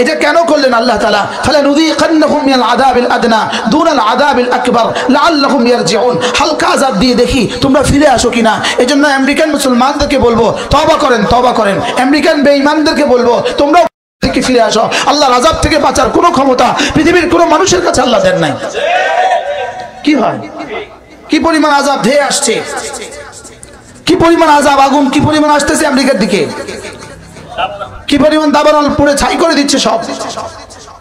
এটা কেন করলেন আল্লাহ তাআলা? ফালানুযীকান্নাহুম মিনাল আযাবিল আদনা দুনাল আযাবিল আকবার লাআল্লাহুম ইয়ারজিউন। হালকা আযাব দিয়ে দেখি তোমরা ফিরে আসো কিনা। এজন্য আমেরিকান মুসলমানদেরকে বলবো তওবা করেন, তওবা করেন। আমেরিকান বেঈমানদেরকে বলবো তোমরা থেকে ফিরে আসো। আল্লাহর আযাব থেকে বাঁচার কোনো ক্ষমতা পৃথিবীর কোনো মানুষের কাছে আল্লাহ দেন নাই। কি হয়, কি পরিমাণ আযাব ধেয়ে আসছে, কি পরিমাণ আযাব, আগুন কি পরিমাণ আসতেছে আমেরিকার দিকে, কি পরিমাণ দাবানল পুড়ে ছাই করে দিচ্ছে সব,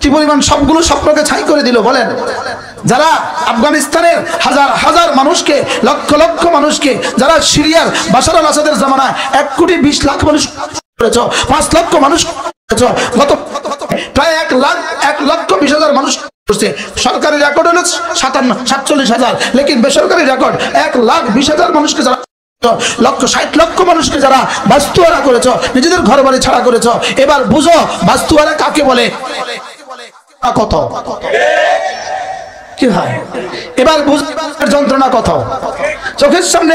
কি পরিমাণ সবগুলো স্বপ্নকে ছাই করে দিল। বলেন, যারা আফগানিস্তানের হাজার হাজার মানুষকে, লক্ষ লক্ষ মানুষকে, যারা সিরিয়ার বাশার আল আসাদের জামানায় 1,20,00,000 মানুষ করেছ, 5 লক্ষ মানুষ করেছ, গত প্রায় 1,20,000 মানুষ করছে। সরকারি রেকর্ড হলো 47,000, লেকিন বেসরকারি রেকর্ড 1,20,000 মানুষকে যারা, 60 লক্ষ মানুষকে যারা বাস্তুহারা করেছ, নিজেদের ঘর বাড়ি ছাড়া করেছ। এবার বুঝো বাস্তুহারা কাকে বলে, কত কি হয়। এবার বুঝো যন্ত্রণা কত, চোখের সামনে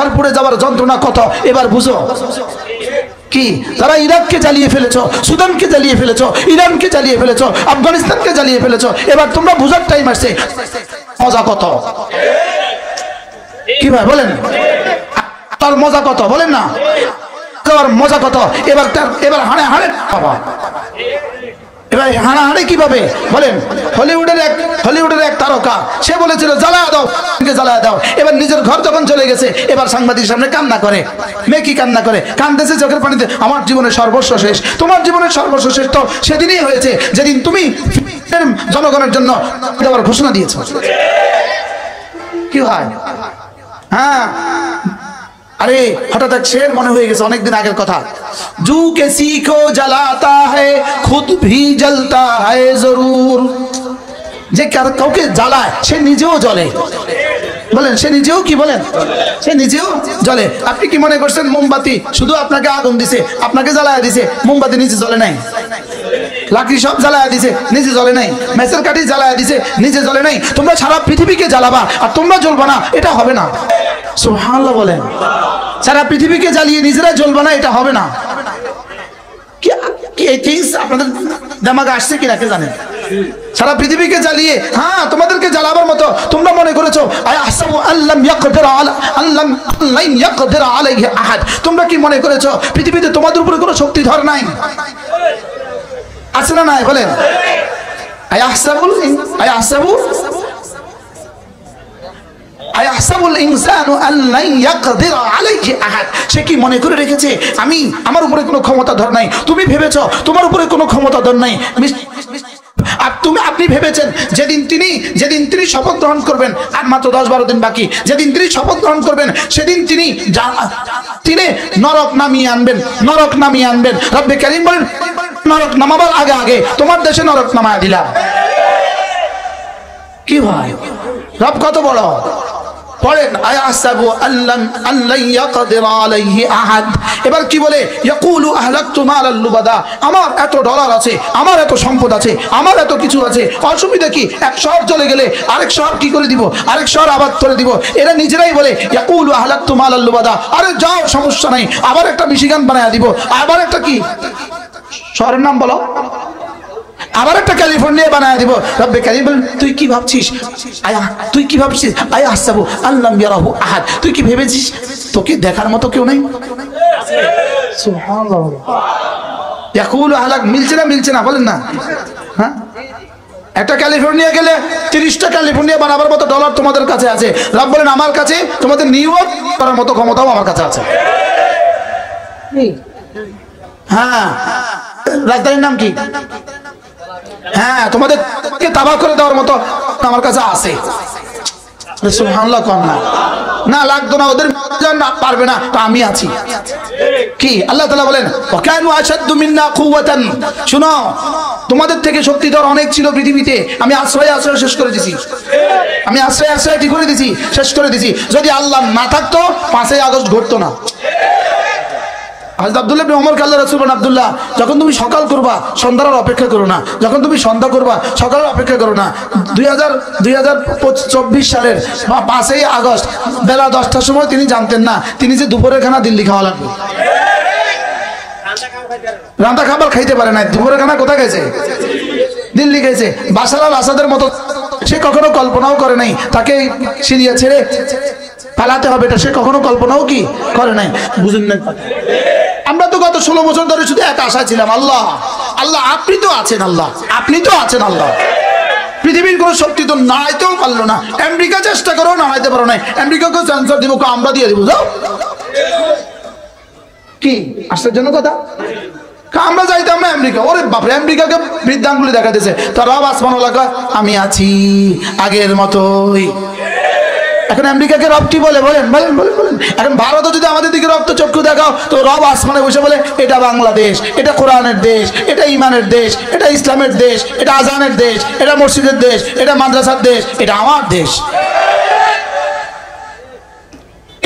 আর পুড়ে যাওয়ার যন্ত্রণা কত। এবার বুঝো কি, যারা ইরাককে জ্বালিয়ে ফেলেছ, সুদানকে জ্বালিয়ে ফেলেছ, ইরানকে জ্বালিয়ে ফেলেছ, আফগানিস্তানকে জ্বালিয়ে ফেলেছ। এবার তোমরা বুঝার টাইম আসছে মজা কত। কি ভাই বলেন, তার মজা কত বলেন না, মজা কত। এবার হাড়ে হাড়ে বাবা, এবার হাড়াহাড়ি কিভাবে বলেন। হলিউডের এক তারকা, সে বলেছিল জ্বালা দাও, জ্বালা দাও। এবার নিজের ঘর যখন চলে গেছে, এবার সাংবাদিক সামনে কান্না করে। মেয়ে কি কান্না করে, কান্দেছে চোখের পানিতে, আমার জীবনের সর্বস্ব শেষ। তোমার জীবনের সর্বস্ব শেষ তো সেদিনই হয়েছে যেদিন তুমি জনগণের জন্য দেওয়ার ঘোষণা দিয়েছ। কি হয়, হ্যাঁ। अरे हठात एक शेर मने हुए गए, अनेक दिन आगे कथा, जू किसी को जलाता है खुद भी जलता है जरूर। जे কাউকে জ্বালায় সে নিজেও জ্বলে। বলেন, সে নিজেও কি বলেন, সে নিজেও জ্বলে। আপনি কি মনে করছেন মোমবাতি শুধু আপনাকে আগুন দিছে, আপনাকে জ্বালায় দিছে, মোমবাতি নিজে জ্বলে নাই? লাকড়ি সব জ্বালায় দিছে, নিজে জ্বলে নাই। মেসের কাঠি জ্বালায় দিছে, নিজে জ্বলে নাই। তোমরা সারা পৃথিবীকে জ্বালাবা আর তোমরা জ্বলবা না, এটা হবে না। সুবহানাল্লাহ বলেন। সারা পৃথিবীকে জ্বালিয়ে নিজেরা জ্বলবে না, এটা হবে না। কি এই থিংস আপনাদের দিমাগে আসছে কিনা কে জানেন? সারা পৃথিবীকে জ্বালিয়ে, হ্যাঁ তোমাদেরকে জ্বালাবার মতো তোমরা মনে করেছো আহসাবু আল্লাম ইয়াকদির আলাইহি আহাদ। তোমরা কি মনে করেছো পৃথিবীতে তোমাদের উপরে কোনো শক্তিধর নাই? আছে না নাই বলেন? আয়াহসাবুল ইনসানু আল্লান ইয়াকদির আলাইহি আহাদ। সে কি মনে করে রেখেছে আমি, আমার উপরে কোনো ক্ষমতাধর নাই? তুমি ভেবেছো তোমার উপরে কোনো ক্ষমতাধর নাই। আপনি ভেবেছেন যেদিন তিনি শপথ গ্রহণ করবেন, আর মাত্র 10-12 দিন বাকি, যেদিন তিনি শপথ গ্রহণ করবেন সেদিন তিনি নরক নামিয়ে আনবেন। রব্বে কারীম বলেন, নরক নামাবার আগে তোমার দেশে নরক নামায়া দিলাম। কি ভাই, রব কত বড়। পড়েন, আয়াহসাবু আল্লান ইয়াকদির আলাইহি আহাদ। এবার কি বলে, ইয়াকুলু আহলাকতু মালাল লুবাদা। আমার এত ডলার আছে, আমার এত সম্পদ আছে, আমার এত কিছু আছে, অসুবিধা কি? এক শহর চলে গেলে আরেক শহর কি করে দিব, আরেক শহর আবাদ করে দিব। এরা নিজেরাই বলে ইয়াকুলু আহলাকতু মালাল লুবাদা। আরে যাও, সমস্যা নাই, আবার একটা মিশিগান বানায়া দিব, আবার একটা কি শহরের নাম বলো, আবার একটা ক্যালিফোর্নিয়া বানায় দিব। রব্বে কারীম বলেন, তুই কি ভাবছিস আয়াহসাবু আল্লাম ইয়ারাহু আহাদ। তুই কি ভেবেছিস তোকে দেখার মতো কেউ নাই? সুবহানাল্লাহ। ইয়াকুলু আহলাক, মিলছে না বলেন না? হ্যাঁ, একটা ক্যালিফোর্নিয়া গেলে 30টা ক্যালিফোর্নিয়া বানাবার মতো ডলার তোমাদের কাছে আছে। রব বলেন, আমার কাছে তোমাদের নিউ ইয়র্ক করার মতো ক্ষমতাও আমার কাছে আছে। হ্যাঁ, রাজধানীর নাম কি? হ্যাঁ, তোমাদেরকে তাবাহ করে দেওয়ার মতো আমার কাছে আছে। সুবহানাল্লাহ কোন না লাগতো না, ওদের পারবে না, তো আমি আছি। কি আল্লাহ তাআলা বলেন, ওয়াকানু আশাদ্দু মিন্না কুওয়াতান। শুনো, তোমাদের থেকে শক্তিধর অনেক ছিল পৃথিবীতে, আমি আশ্রয় শেষ করে দিয়েছি। আমি আশ্রয় কি করে দিয়েছি, শেষ করে দিয়েছি। যদি আল্লাহ না থাকতো 5ই আগস্ট ঘটতো না। হযরত আব্দুল্লাহ ইবনে ওমর আল্লাহর রাসূল বলেন, আব্দুল্লাহ, যখন তুমি সকাল করবা সন্ধ্যার অপেক্ষা করো না, যখন তুমি সন্ধ্যা করবা সকালের অপেক্ষা করো না। 2024 সালের 5ই আগস্ট বেলা 10টার সময় তিনি জানতেন না তিনি যে দুপুরের খানা দিল্লি খাওয়া লাগবে। রান্না খাবার খাইতে পারে না, দুপুরের খানা কোথায় গেছে? দিল্লি গেছে। বাশার আল আসাদের মতো সে কখনো কল্পনাও করে নাই তাকে সিরিয়া ছেড়ে পালাতে হবে, এটা সে কখনো কল্পনাও কি করে নাই। বুঝেন না? আমরা তো গত 16 বছর ধরে শুধু এক আশা ছিলাম, আল্লাহ আল্লাহ আপনি তো আছেন, আল্লাহ আপনি তো আছেন। আল্লাহ পৃথিবীর কোন শক্তি তো নাড়াইতেও পারলো না, আমেরিকা চেষ্টা করেও নাড়াইতে পারো না, আমেরিকাকে সেন্সর দিব, আমরা দিয়ে দিব। যাও কি আশ্চর্যজনক কথা, আমরা যাইতাম না আমেরিকা। ওরে বাপরে, আমেরিকাকে বৃদ্ধাঙ্গুলি দেখাতেছে, তার রব আসমান এলাকা আমি আছি আগের মতোই। এখন আমেরিকাকে রব কি বলে? বলেন বলেন বলেন বলেন। এখন ভারতও যদি আমাদের দিকে রক্ত চক্ষু দেখাও তো রব আসমানে বসে বলে এটা বাংলাদেশ, এটা কোরআনের দেশ, এটা ইমানের দেশ, এটা ইসলামের দেশ, এটা আজানের দেশ, এটা মসজিদের দেশ, এটা মাদ্রাসার দেশ, এটা আমার দেশ।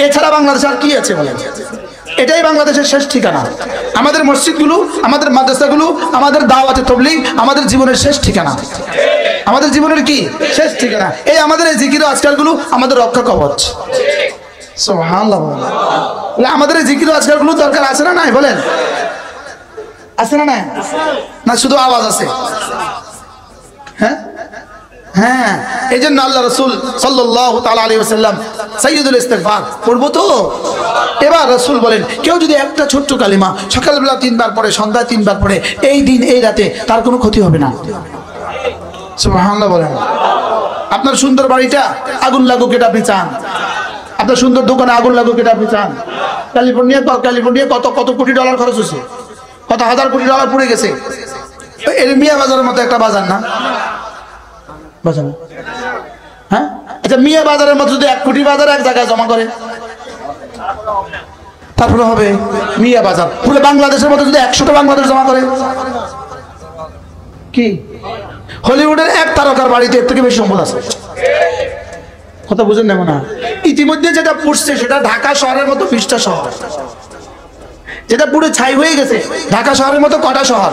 এছাড়া বাংলাদেশ আর কি আছে বলেন? এটাই বাংলাদেশের শেষ ঠিকানা। আমাদের মসজিদগুলো, আমাদের মাদ্রাসাগুলো, আমাদের দাওয়াতে তাবলীগ আমাদের জীবনের শেষ ঠিকানা। আমাদের জীবনের কি শেষ ঠিকানা? এই আমাদের এই জিকির আজকালগুলো আমাদের রক্ষা কবচ। সুবহানাল্লাহ। আমাদের এই জিকির আজকালগুলো দরকার আছে না নাই বলেন? আছে না নাই? না শুধু আওয়াজ আছে? হ্যাঁ হ্যাঁ, এই জন্য আল্লাহ রাসূল সাল্লাল্লাহু তাআলা আলাইহি ওয়াসাল্লাম সাইয়্যিদুল ইস্তিগফার পড়বো তো। এবার রাসূল বলেন কেউ যদি একটা ছোট্ট কালিমা সকালবেলা 3 বার পড়ে, সন্ধ্যায় 3 বার পড়ে, এই দিন এই রাতে তার কোনো ক্ষতি হবে না। সুবহানাল্লাহ বলেন। আপনার সুন্দর বাড়িটা আগুন লাগুক এটা আপনি চান? আপনার সুন্দর দোকানে আগুন লাগুক এটা আপনি চান? ক্যালিফোর্নিয়া কত কত কোটি ডলার খরচ হয়েছে, কত হাজার কোটি ডলার পড়ে গেছে। এর মিয়া বাজারের মতো একটা বাজার না? বাজার হ্যাঁ, আচ্ছা মিয়া বাজারের মতো যদি 1 কোটি বাজার এক জায়গায় জমা করে তারপরে হবে মিয়া বাজার। পুরো বাংলাদেশের মতো যদি 100টা বাংলাদেশ জমা করে কি? হলিউডের এক তারকার বাড়িতে এর থেকে বেশি সম্পদ আছে। কথা বুঝেন না মনে হয়? ইতিমধ্যে যেটা পড়ছে সেটা ঢাকা শহরের মতো 20টা শহর, যেটা পুরো ছাই হয়ে গেছে। ঢাকা শহরের মতো কটা শহর?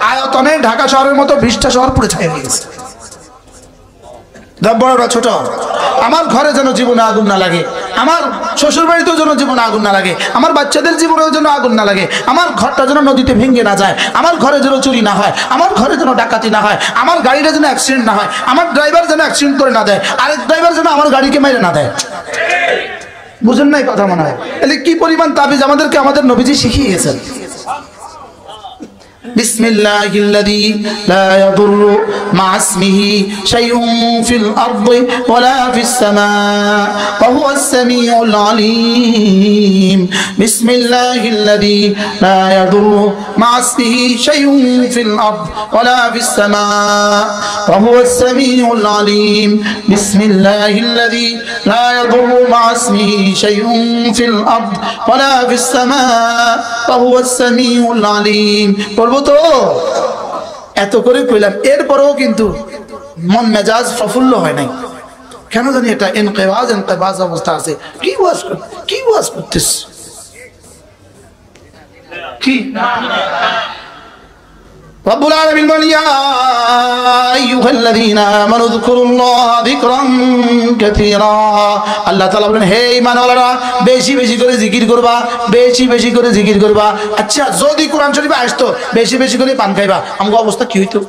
আয়তনে ঢাকা শহরের মতো 20টা শহর পুরো ছাই হয়ে গেছে। বড়রা ছোট, আমার ঘরে যেন জীবনে আগুন না লাগে, আমার শ্বশুর বাড়িতেও যেন জীবনে আগুন না লাগে, আমার বাচ্চাদের জীবনেও যেন আগুন না লাগে, আমার ঘরটা যেন নদীতে ভেঙে না যায়, আমার ঘরে যেন চুরি না হয়, আমার ঘরে যেন ডাকাতি না হয়, আমার গাড়িটা যেন অ্যাক্সিডেন্ট না হয়, আমার ড্রাইভার যেন অ্যাক্সিডেন্ট করে না দেয়, আরেক ড্রাইভার যেন আমার গাড়িকে মেরে না দেয়। বুঝেন নাই কথা মনে হয়? তাহলে কি পরিমাণ তাবিজ আমাদেরকে আমাদের নবীজি শিখিয়ে গেছেন। بسم الله الذي لا يضر مع اسمه شيء في الأرض ولا في السماء وهو السميع العليم بسم الله الذي لا يضر مع اسمه شيء في الأرض ولا في السماء وهو السميع العليم بسم الله الذي لا يضر مع اسمه شيء في الأرض ولا في السماء وهو السميع العليم। তো এত করে কইলাম, এরপরেও কিন্তু মন মেজাজ প্রফুল্ল হয় নাই কেন জানি? এটা ইনকিবাজ অবস্থা আছে। কি ওয়াজ করতেছ? কি রব্বুল আলামিন বলেন ইয়া আইয়ুহাল্লাযীনা আমানু যকুরুল্লাহ যিকরান কাসীরা। আল্লাহ তাআলা বলেন হে ঈমানওয়ালারা বেশি বেশি করে জিকির করবা, বেশি বেশি করে জিকির করবা। আচ্ছা যদি কোরআন শরীফে আসতো বেশি বেশি করে পান খাইবা, আমগো অবস্থা কি হইতো?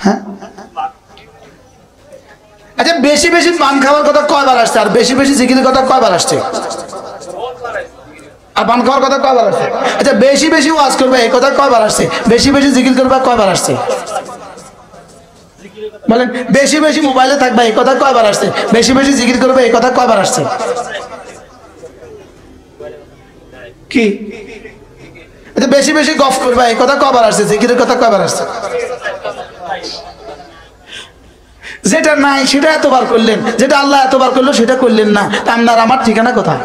হ্যাঁ, আচ্ছা বেশি বেশি পান খাওয়ার কথা কয়বার আসছে? আর বেশি বেশি জিকিরের কথা কয়বার আসছে? আর পান খাওয়ার কথা কয়বার আসছে? আচ্ছা বেশি বেশি ওয়াজ করবে এই কথা কয়বার আসছে? বেশি বেশি জিকির করবে কয়বার আসছে? বলেন বেশি বেশি মোবাইলে থাকবে এই কথা কয়বার আসছে? বেশি বেশি জিকির করবে এই কথা কয়বার আসছে? কি আচ্ছা বেশি বেশি গফ করবে এই কথা কয়বার আসছে? জিকিরের কথা কয়বার আসছে? যেটা নাই সেটা এতবার করলেন, যেটা আল্লাহ এতবার করলো সেটা করলেন না, আপনার আমার ঠিকানা কোথায়?